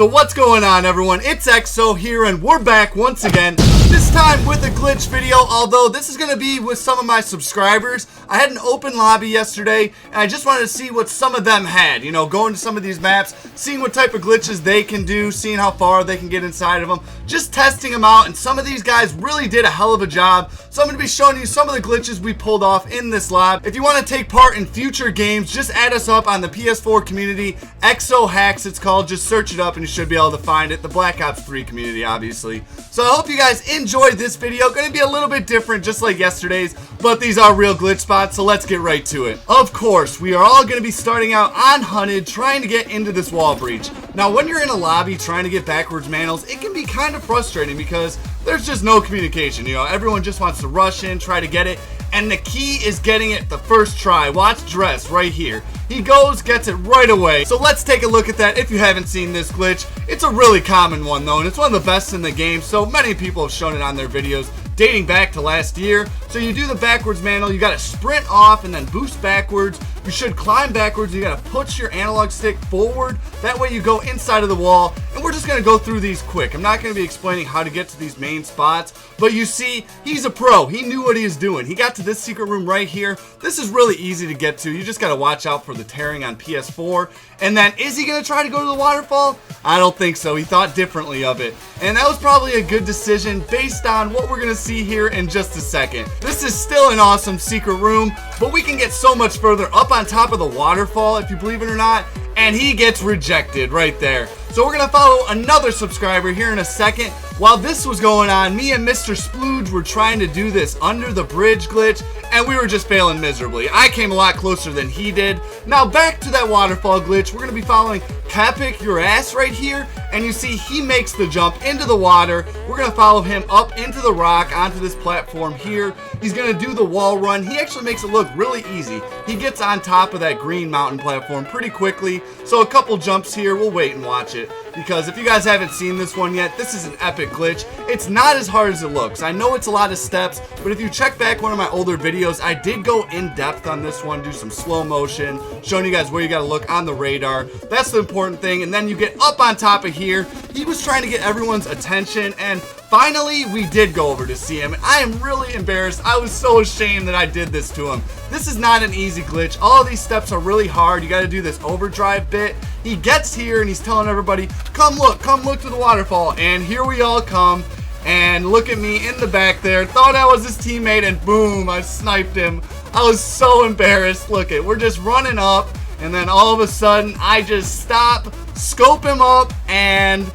So what's going on, everyone? It's Exo here, and we're back once again, this time with a glitch video, although this is going to be with some of my subscribers. I had an open lobby yesterday, and I just wanted to see what some of them had, you know, going to some of these maps, seeing what type of glitches they can do, seeing how far they can get inside of them, just testing them out, and some of these guys really did a hell of a job. So I'm going to be showing you some of the glitches we pulled off in this lab. If you want to take part in future games, just add us up on the PS4 Community, eXoHax it's called, just search it up and you should be able to find it. The Black Ops 3 community, obviously. So I hope you guys enjoyed this video. Going to be a little bit different, just like yesterday's, but these are real glitch spots, so let's get right to it. Of course, we are all going to be starting out on Hunted, trying to get into this wall breach. Now, when you're in a lobby trying to get backwards manals, it can be kind of frustrating because there's just no communication. You know, everyone just wants to rush in, try to get it, and the key is getting it the first try. Watch Dress right here. He goes, gets it right away. So let's take a look at that if you haven't seen this glitch. It's a really common one though, and it's one of the best in the game, so many people have shown it on their videos dating back to last year. So you do the backwards mantle, you gotta sprint off and then boost backwards. You should climb backwards, you gotta push your analog stick forward. That way you go inside of the wall, and we're just gonna go through these quick. I'm not gonna be explaining how to get to these main spots, but you see, he's a pro. He knew what he was doing. He got to this secret room right here. This is really easy to get to. You just gotta watch out for the tearing on PS4. And then, is he gonna try to go to the waterfall? I don't think so. He thought differently of it. And that was probably a good decision based on what we're gonna see here in just a second. This is still an awesome secret room, but we can get so much further up on top of the waterfall, if you believe it or not, and he gets rejected right there. So we're gonna follow another subscriber here in a second. While this was going on, me and Mr. Splooge were trying to do this under the bridge glitch, and we were just failing miserably. I came a lot closer than he did. Now back to that waterfall glitch, we're gonna be following Capic Your Ass right here, and you see he makes the jump into the water. We're gonna follow him up into the rock onto this platform here. He's gonna do the wall run. He actually makes it look really easy. He gets on top of that green mountain platform pretty quickly. So a couple jumps here, we'll wait and watch it, because if you guys haven't seen this one yet, this is an epic glitch. It's not as hard as it looks. I know it's a lot of steps, but if you check back one of my older videos, I did go in depth on this one, do some slow motion, showing you guys where you gotta look on the radar. That's the important thing. And then you get up on top of here. He was trying to get everyone's attention, and finally we did go over to see him. And I am really embarrassed. I was so ashamed that I did this to him. This is not an easy glitch. All of these steps are really hard. You got to do this overdrive bit. He gets here and he's telling everybody, come look to the waterfall. And here we all come. And look at me in the back there. Thought I was his teammate, and boom, I sniped him. I was so embarrassed. Look it, we're just running up, and then all of a sudden I just stop, scope him up, and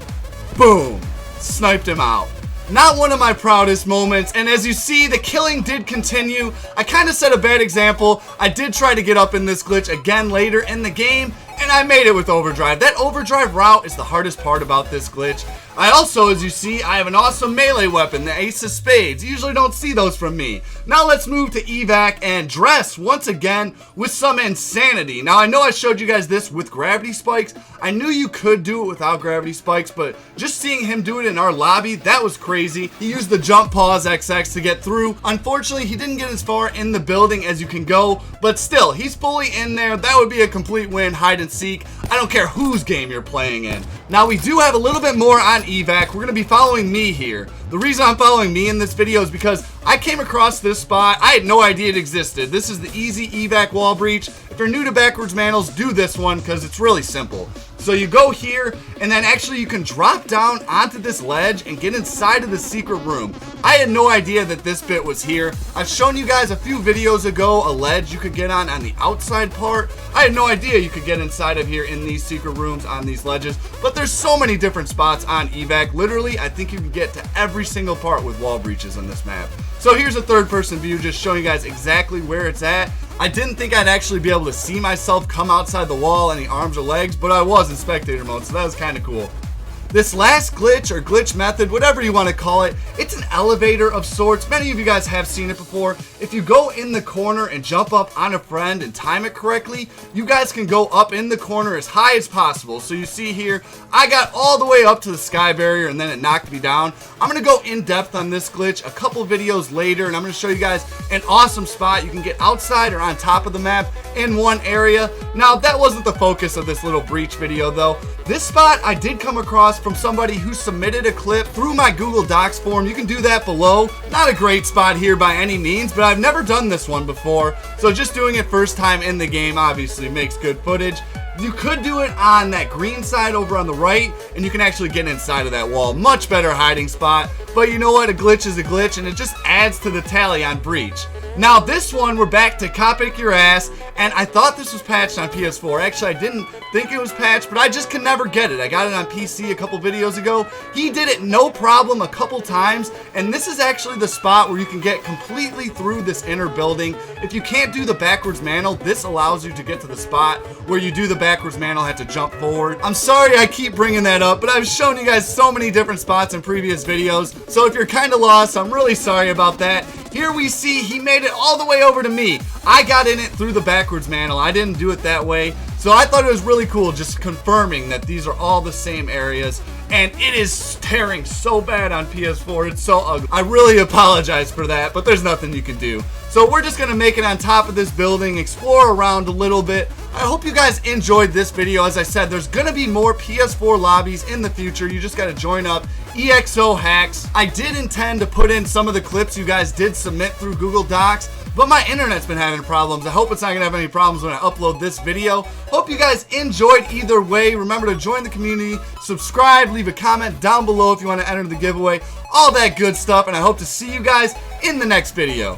boom, sniped him out. Not one of my proudest moments, and as you see, the killing did continue. I kind of set a bad example. I did try to get up in this glitch again later in the game, and I made it with overdrive. That overdrive route is the hardest part about this glitch. I also, as you see, I have an awesome melee weapon, the Ace of Spades. You usually don't see those from me. Now let's move to Evac and Dress once again with some insanity. Now I know I showed you guys this with gravity spikes. I knew you could do it without gravity spikes, but just seeing him do it in our lobby, that was crazy. He used the jump pause XX to get through. Unfortunately, he didn't get as far in the building as you can go, but still, he's fully in there. That would be a complete win, hide and seek. I don't care whose game you're playing in. Now we do have a little bit more on Evac. We're going to be following me here. The reason I'm following me in this video is because I came across this spot. I had no idea it existed. This is the easy Evac wall breach. If you're new to backwards manals, do this one because it's really simple. So you go here, and then actually you can drop down onto this ledge and get inside of the secret room. I had no idea that this bit was here. I've shown you guys a few videos ago a ledge you could get on the outside part. I had no idea you could get inside of here in these secret rooms on these ledges, but there's so many different spots on Evac. Literally, I think you can get to every single part with wall breaches on this map. So here's a third-person view just showing you guys exactly where it's at. I didn't think I'd actually be able to see myself come outside the wall, any arms or legs, but I was in spectator mode, so that was kind of cool. This last glitch or glitch method, whatever you want to call it, it's an elevator of sorts. Many of you guys have seen it before. If you go in the corner and jump up on a friend and time it correctly, you guys can go up in the corner as high as possible. So you see here, I got all the way up to the sky barrier and then it knocked me down. I'm going to go in depth on this glitch a couple videos later, and I'm going to show you guys an awesome spot. You can get outside or on top of the map in one area. Now, that wasn't the focus of this little breach video though. This spot I did come across from somebody who submitted a clip through my Google Docs form. You can do that below. Not a great spot here by any means, but I've never done this one before, so just doing it first time in the game obviously makes good footage. You could do it on that green side over on the right, and you can actually get inside of that wall. Much better hiding spot, but you know what? A glitch is a glitch, and it just adds to the tally on breach. Now this one, we're back to Cop Your Ass, and I thought this was patched on PS4. Actually, I didn't think it was patched, but I just could never get it. I got it on PC a couple videos ago. He did it no problem a couple times, and this is actually the spot where you can get completely through this inner building. If you can't do the backwards mantle, this allows you to get to the spot where you do the backwards mantle, have to jump forward. I'm sorry I keep bringing that up, but I've shown you guys so many different spots in previous videos, so if you're kind of lost, I'm really sorry about that. Here we see he made it all the way over to me. I got in it through the backwards mantle. I didn't do it that way. So I thought it was really cool just confirming that these are all the same areas. And it is tearing so bad on PS4. It's so ugly. I really apologize for that, but there's nothing you can do. So we're just going to make it on top of this building, explore around a little bit. I hope you guys enjoyed this video. As I said, there's going to be more PS4 lobbies in the future. You just got to join up. eXoHax. I did intend to put in some of the clips you guys did submit through Google Docs, but my internet's been having problems. I hope it's not going to have any problems when I upload this video. Hope you guys enjoyed either way. Remember to join the community, subscribe, leave a comment down below if you want to enter the giveaway, all that good stuff, and I hope to see you guys in the next video.